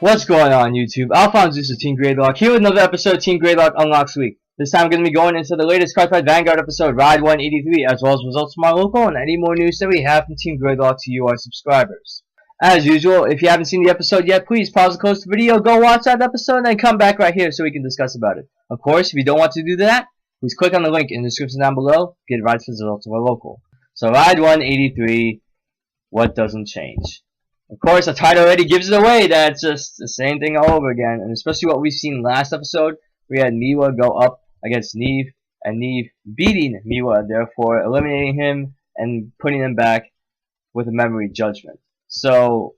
What's going on, YouTube? AlphonZeus of Team Gradelock here with another episode of Team Gradelock Unlocks Week. This time I'm going to be going into the latest Cardfight Vanguard episode, Ride 183, as well as results from our local and any more news that we have from Team Gradelock to you, our subscribers. As usual, if you haven't seen the episode yet, please pause and close the video, go watch that episode, and then come back right here so we can discuss about it. Of course, if you don't want to do that, please click on the link in the description down below, get right to the results of our local. So Ride 183, what doesn't change? Of course, the title already gives it away that it's just the same thing all over again, and especially what we've seen last episode. We had Miwa go up against Neve, and Neve beating Miwa, therefore eliminating him and putting him back with a memory judgment. So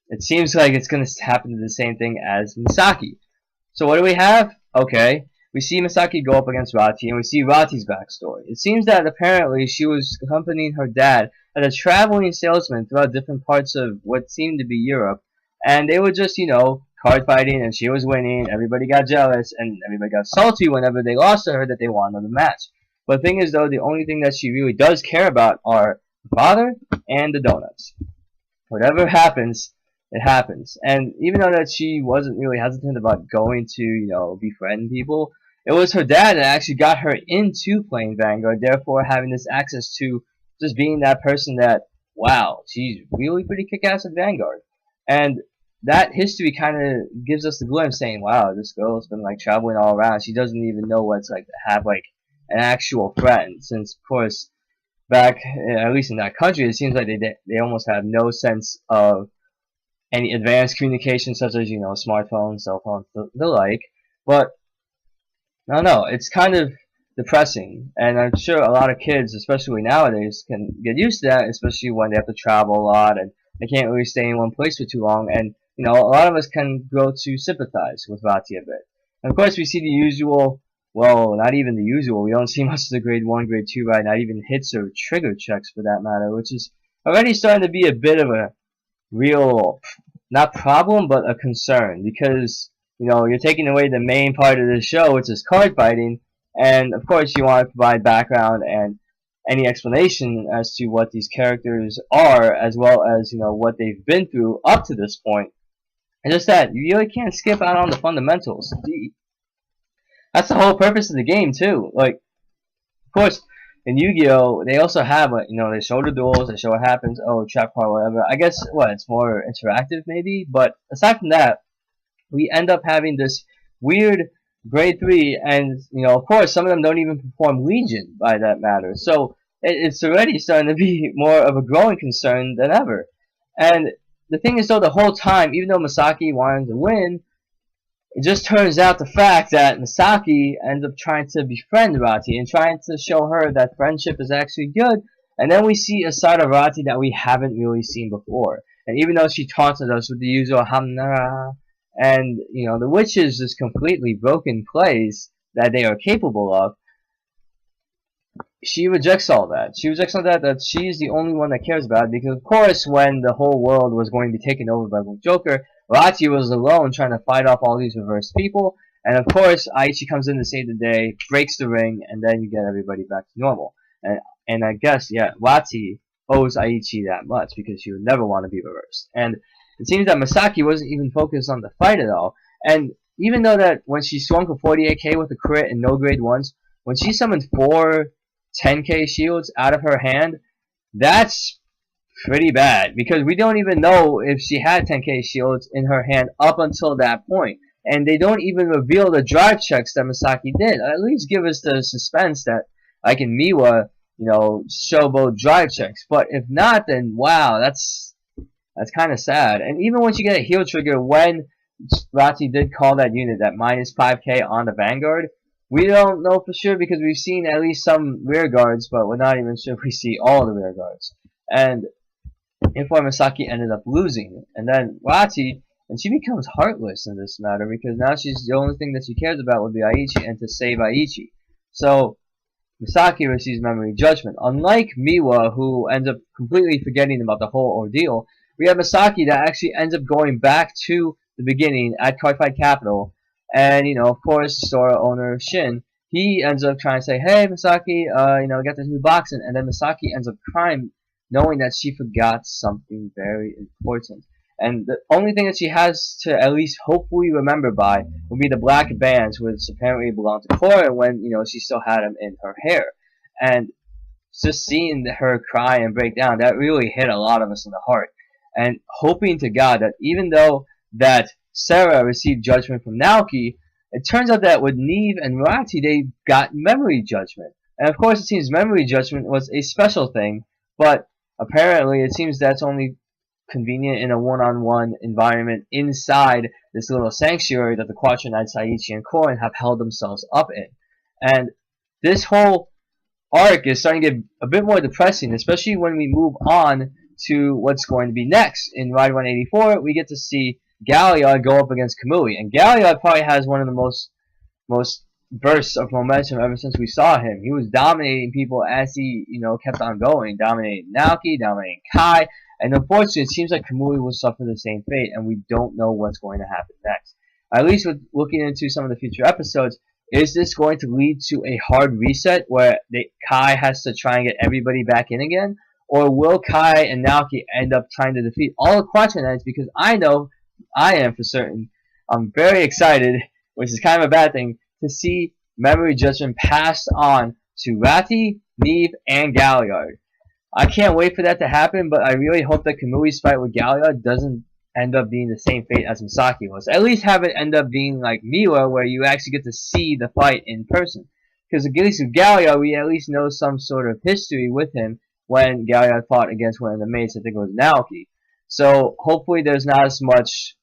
it seems like it's going to happen to the same thing as Misaki. So what do we have? Okay, we see Misaki go up against Rati, and we see Rati's backstory. It seems that apparently she was accompanying her dad as a traveling salesman throughout different parts of what seemed to be Europe, and they were just, card fighting, and she was winning. Everybody got jealous, and everybody got salty whenever they lost to her that they wanted the match. But the thing is, though, the only thing that she really does care about are the father and the donuts. Whatever happens, it happens. And even though that she wasn't really hesitant about going to, befriend people, it was her dad that actually got her into playing Vanguard, therefore having this access to just being that person that, wow, she's really pretty kick-ass at Vanguard. And that history kind of gives us the glimpse saying, wow, this girl's been traveling all around. She doesn't even know what it's like to have an actual friend, since of course back, at least in that country, it seems like they almost have no sense of any advanced communication such as, smartphones, cell phones, the like. But I don't know, it's kind of depressing, and I'm sure a lot of kids, especially nowadays, can get used to that, especially when they have to travel a lot and they can't really stay in one place for too long. And a lot of us can grow to sympathize with Rati a bit. And of course, we see the usual, well, not even the usual. We don't see much of the grade 1, grade 2 ride, not even hits or trigger checks for that matter, which is already starting to be a bit of a real, not problem, but a concern, because you're taking away the main part of the show, which is card fighting. And of course you want to provide background and any explanation as to what these characters are, as well as what they've been through up to this point. And just that, you really can't skip out on the fundamentals. That's the whole purpose of the game too. Of course, in Yu-Gi-Oh, they also have they show the duels, they show what happens, trap card, whatever. I guess it's more interactive maybe, but aside from that, we end up having this weird grade 3, and of course some of them don't even perform Legion by that matter. So it's already starting to be more of a growing concern than ever. And the thing is, though, the whole time, even though Misaki wanted to win, it just turns out the fact that Misaki ends up trying to befriend Rati and trying to show her that friendship is actually good. And then we see a side of Rati that we haven't really seen before. And even though she taunted us with the usual hamnara, and the witches just completely broken plays that they are capable of, she rejects all that. She rejects all that she's the only one that cares about it, because of course when the whole world was going to be taken over by the Joker, Rati was alone trying to fight off all these reverse people, and of course Aichi comes in to save the day, breaks the ring, and then you get everybody back to normal. And I guess, yeah, Rati owes Aichi that much, because she would never want to be reversed. And it seems that Misaki wasn't even focused on the fight at all. And even though that when she swung for 48k with a crit and no grade 1s, when she summoned 4 10k shields out of her hand, that's pretty bad, because we don't even know if she had 10k shields in her hand up until that point. And they don't even reveal the drive checks that Misaki did. At least give us the suspense that, like in Miwa, show both drive checks. But if not, then wow, that's kind of sad. And even once you get a heal trigger, when Rati did call that unit, that minus 5k on the Vanguard, we don't know for sure, because we've seen at least some rear guards, but we're not even sure if we see all the rear guards. And therefore Misaki ended up losing. And then Rati, and she becomes heartless in this matter, because now the only thing that she cares about would be Aichi and to save Aichi. So Misaki receives memory judgment. Unlike Miwa, who ends up completely forgetting about the whole ordeal, we have Misaki that actually ends up going back to the beginning at Cardfight Capital. And, of course, store owner Shin, he ends up trying to say, hey, Misaki, get this new box. And then Misaki ends up crying, knowing that she forgot something very important. And the only thing that she has to at least hopefully remember by will be the black bands, which apparently belonged to Cora when, she still had them in her hair. And just seeing her cry and break down, that really hit a lot of us in the heart. And hoping to God that even though that Sarah received judgment from Naoki, it turns out that with Neve and Rati, they got memory judgment. And of course, it seems memory judgment was a special thing, but apparently it seems that's only convenient in a one-on-one environment inside this little sanctuary that the Quattro Knights Aichi and Korin have held themselves up in. And this whole arc is starting to get a bit more depressing, especially when we move on to what's going to be next. In Ride 184, we get to see Galliard go up against Kamui, and Galliard probably has one of the most bursts of momentum ever since we saw him. He was dominating people as he, kept on going, dominating Naoki, dominating Kai, and unfortunately, it seems like Kamui will suffer the same fate, and we don't know what's going to happen next. At least with looking into some of the future episodes, is this going to lead to a hard reset where Kai has to try and get everybody back in again? Or will Kai and Naoki end up trying to defeat all the Quattro Knights? Because I know, I am for certain, I'm very excited, which is kind of a bad thing, to see memory judgment passed on to Rati, Neve, and Galliard. I can't wait for that to happen, but I really hope that Kamui's fight with Galliard doesn't end up being the same fate as Misaki was. At least have it end up being like Mila, where you actually get to see the fight in person. Because at least with Galliard, we at least know some sort of history with him when Galliard fought against one of the mates, I think it was Naoki. So hopefully there's not as much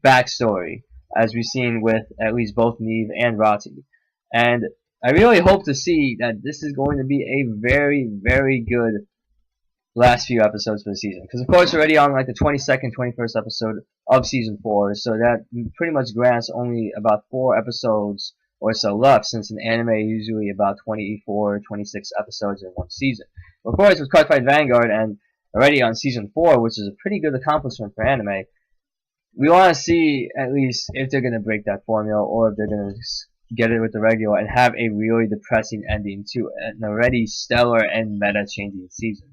backstory as we've seen with at least both Neve and Rati. And I really hope to see that this is going to be a very, very good last few episodes for the season. Because of course we're already on like the 22nd, 21st episode of season 4, so that pretty much grants only about 4 episodes or so left, since an anime is usually about 24, 26 episodes in one season. Of course, with Cardfight Vanguard and already on season 4, which is a pretty good accomplishment for anime, we want to see at least if they're going to break that formula or if they're going to get it with the regular and have a really depressing ending to an already stellar and meta-changing season.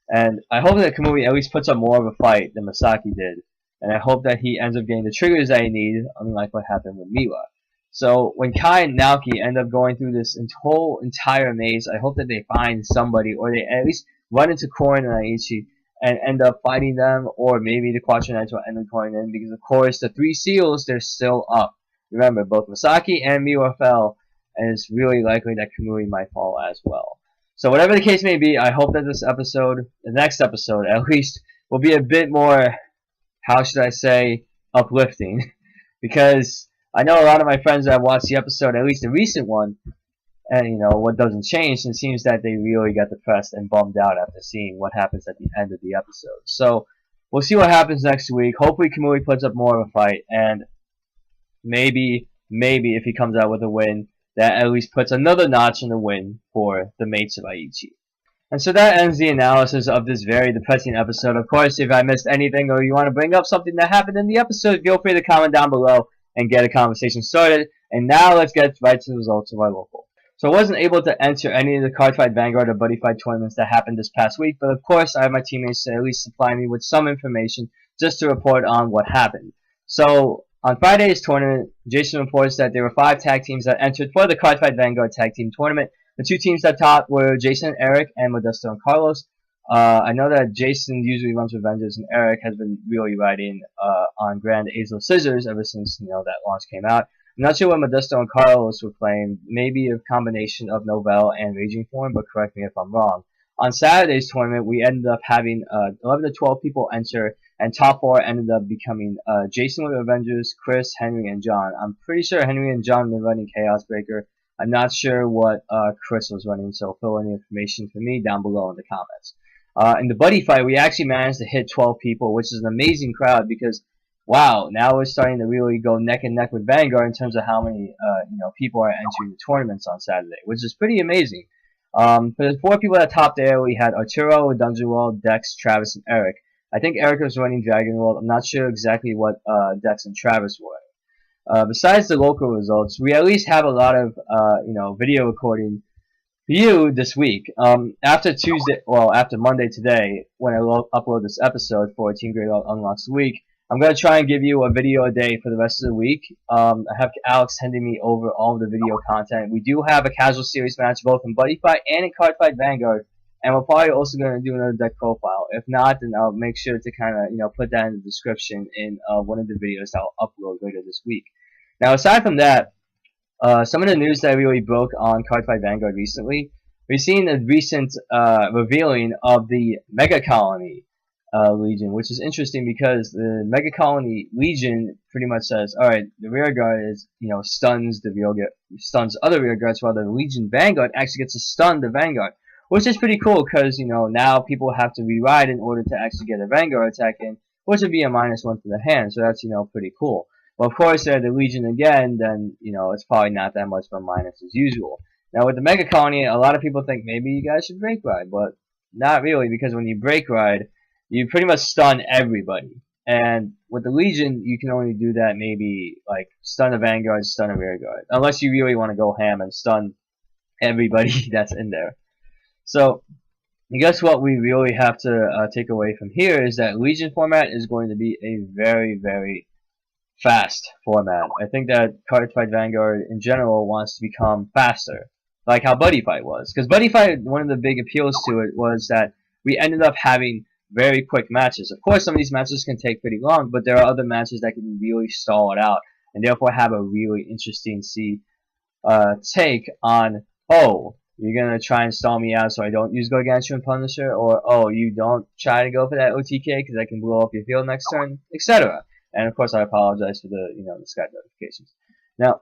And I hope that Kamui at least puts up more of a fight than Misaki did. And I hope that he ends up getting the triggers that he needs, unlike what happened with Mila. So when Kai and Naoki end up going through this whole entire maze, I hope that they find somebody, or they at least run into Korin and Aichi and end up fighting them, or maybe the Quattro Knights will end up going in, because of course the 3 seals, they're still up. Remember, both Misaki and Mila fell, and it's really likely that Kamui might fall as well. So whatever the case may be, I hope that this episode, the next episode at least, will be a bit more, how should I say, uplifting. Because I know a lot of my friends that have watched the episode, at least the recent one, and what doesn't change, it seems that they really got depressed and bummed out after seeing what happens at the end of the episode. So we'll see what happens next week. Hopefully Kamui puts up more of a fight, and maybe if he comes out with a win, that at least puts another notch in the win for the mates of Aichi. And so that ends the analysis of this very depressing episode. Of course, if I missed anything or you want to bring up something that happened in the episode, feel free to comment down below and get a conversation started. And now let's get right to the results of our local. So I wasn't able to enter any of the Cardfight Vanguard or Buddyfight tournaments that happened this past week, but of course I have my teammates to at least supply me with some information just to report on what happened. So on Friday's tournament, Jason reports that there were 5 tag teams that entered for the Cardfight Vanguard Tag Team Tournament. The 2 teams that topped were Jason and Eric and Modesto and Carlos. I know that Jason usually runs Revengers, and Eric has been really riding on Grand Azel Scissors ever since that launch came out. I'm not sure what Modesto and Carlos were playing, maybe a combination of Novell and Raging Form, but correct me if I'm wrong. On Saturday's tournament, we ended up having 11 to 12 people enter, and top 4 ended up becoming Jason with Revengers, Chris, Henry, and John. I'm pretty sure Henry and John have been running Chaos Breaker. I'm not sure what Chris was running, so fill in the information for me down below in the comments. In the buddy fight, we actually managed to hit 12 people, which is an amazing crowd because, wow, now we're starting to really go neck and neck with Vanguard in terms of how many people are entering the tournaments on Saturday, which is pretty amazing. For the 4 people that topped there, we had Arturo, Dungeon World, Dex, Travis, and Eric. I think Eric was running Dragon World. I'm not sure exactly what Dex and Travis were. Besides the local results, we at least have a lot of video recording you this week, after Tuesday, well, after Monday today, when I upload this episode for Team Gradelock Unlocks Week, I'm gonna try and give you a video a day for the rest of the week. I have Alex sending me over all the video content. We do have a casual series match both in Buddyfight and in Cardfight Vanguard, and we're probably also gonna do another deck profile. If not, then I'll make sure to kind of put that in the description in one of the videos I'll upload later this week. Now, aside from that, some of the news that really broke on Cardfight Vanguard recently, we've seen a recent revealing of the Megacolony Legion, which is interesting because the Megacolony Legion pretty much says, alright, the rear guard is, stuns other rear guards, while the Legion Vanguard actually gets to stun the Vanguard, which is pretty cool because, now people have to re-ride in order to actually get a Vanguard attack in, which would be a -1 for the hand, so that's, pretty cool. Well, of course, the Legion again, then, it's probably not that much of a minus as usual. Now, with the Megacolony, a lot of people think maybe you guys should break ride, but not really, because when you break ride, you pretty much stun everybody. And with the Legion, you can only do that maybe, like, stun a Vanguard, stun a rear guard. Unless you really want to go ham and stun everybody that's in there. So, I guess what we really have to take away from here is that Legion format is going to be a very, very fast format. I think that Cardfight Vanguard in general wants to become faster, like how Buddyfight was. Because Buddyfight, one of the big appeals to it was that we ended up having very quick matches. Of course, some of these matches can take pretty long, but there are other matches that can really stall it out, and therefore have a really interesting take on, oh, you're gonna try and stall me out so I don't use Gargantuan Punisher, or oh, you don't try to go for that OTK because I can blow up your field next turn, etc. And of course, I apologize for the the Skype notifications. Now,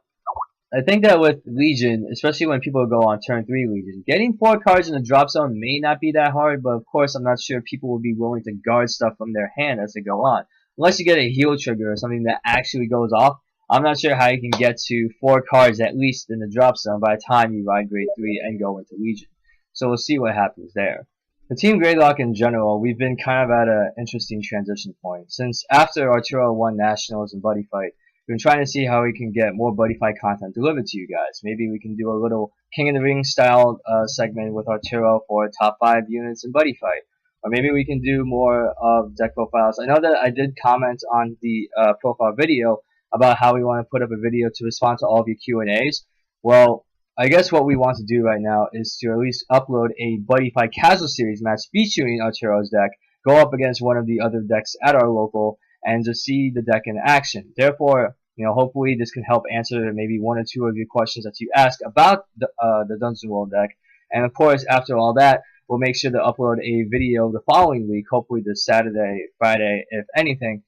I think that with Legion, especially when people go on turn 3 Legion, getting 4 cards in the drop zone may not be that hard, but of course, I'm not sure people will be willing to guard stuff from their hand as they go on. Unless you get a heal trigger or something that actually goes off, I'm not sure how you can get to 4 cards at least in the drop zone by the time you ride Grade 3 and go into Legion. So we'll see what happens there. The Team Gradelock in general, we've been kind of at an interesting transition point. Since after Arturo won Nationals and Buddyfight, we've been trying to see how we can get more Buddyfight content delivered to you guys. Maybe we can do a little King of the Ring style segment with Arturo for top 5 units in Buddyfight. Or maybe we can do more of deck profiles. I know that I did comment on the profile video about how we want to put up a video to respond to all of your Q&As. Well, I guess what we want to do right now is to at least upload a Buddyfight Casual Series match featuring Arturo's deck, go up against one of the other decks at our local, and just see the deck in action. Therefore, hopefully this can help answer maybe 1 or 2 of your questions that you ask about the Dungeon World deck. And of course, after all that, we'll make sure to upload a video the following week, hopefully this Saturday, Friday, if anything,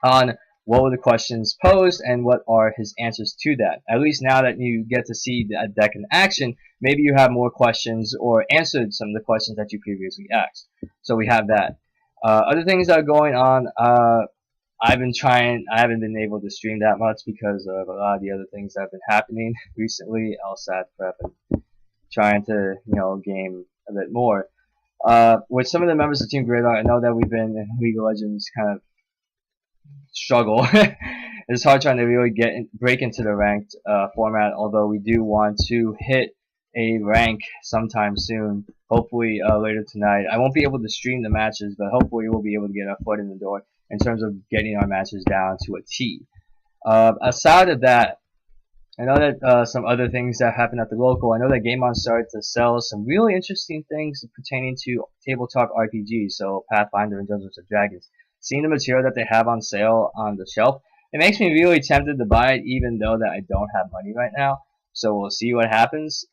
on what were the questions posed and what are his answers to that. At least now that you get to see that deck in action, maybe you have more questions or answered some of the questions that you previously asked. So we have that. Other things that are going on, I haven't been able to stream that much because of a lot of the other things that have been happening recently. LSAT prep and trying to, game a bit more. With some of the members of Team Gradelock, I know that we've been in League of Legends kind of struggle. It's hard trying to really break into the ranked format, although we do want to hit a rank sometime soon, hopefully later tonight. I won't be able to stream the matches, but hopefully we'll be able to get our foot in the door in terms of getting our matches down to a T. Aside of that, I know that some other things that happened at the local, I know that Game On started to sell some really interesting things pertaining to tabletop RPGs, so Pathfinder and Dungeons & Dragons. Seeing the material that they have on sale on the shelf, it makes me really tempted to buy it, even though that I don't have money right now. So we'll see what happens.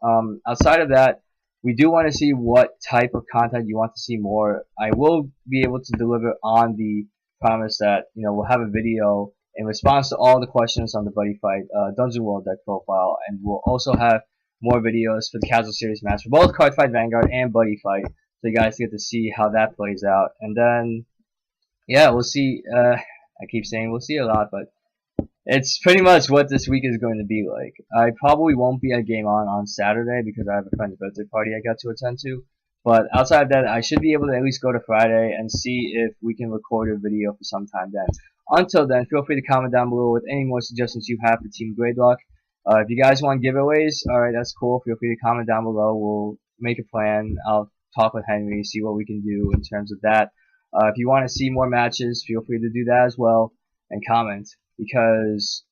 Outside of that, we do want to see what type of content you want to see more. I will be able to deliver on the promise that we'll have a video in response to all the questions on the Buddyfight Dungeon World deck profile, and we'll also have more videos for the casual series match for both Cardfight Vanguard and Buddyfight, so you guys get to see how that plays out. And then yeah, we'll see. I keep saying we'll see a lot, but it's pretty much what this week is going to be like. I probably won't be at Game On Saturday because I have a friend's birthday party I got to attend to. But outside of that, I should be able to at least go to Friday and see if we can record a video for some time then. Until then, feel free to comment down below with any more suggestions you have for Team Gradelock. If you guys want giveaways, alright, that's cool. Feel free to comment down below. We'll make a plan. I'll talk with Henry, see what we can do in terms of that. If you want to see more matches, feel free to do that as well, and comment, because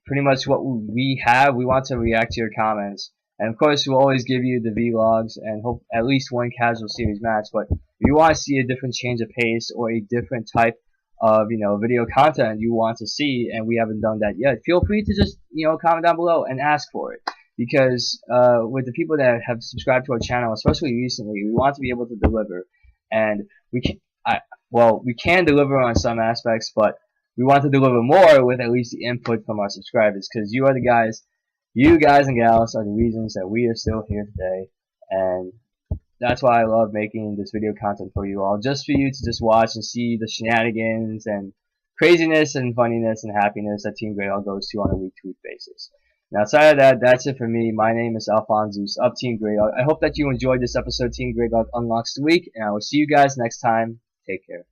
pretty much what we have, we want to react to your comments. And of course, we'll always give you the vlogs and hope at least one casual series match. But if you want to see a different change of pace or a different type of video content you want to see, and we haven't done that yet, feel free to just comment down below and ask for it. Because with the people that have subscribed to our channel, especially recently, we want to be able to deliver, and we can deliver on some aspects, but we want to deliver more with at least the input from our subscribers, because you are the guys. You guys and gals are the reasons that we are still here today, and that's why I love making this video content for you all, just for you to just watch and see the shenanigans and craziness and funniness and happiness that Team Gradelock goes to on a week-to-week basis. And outside of that, that's it for me. My name is AlphonZeus of Team Gradelock. I hope that you enjoyed this episode, Team Gradelock Unlocks the Week, and I will see you guys next time. Take care.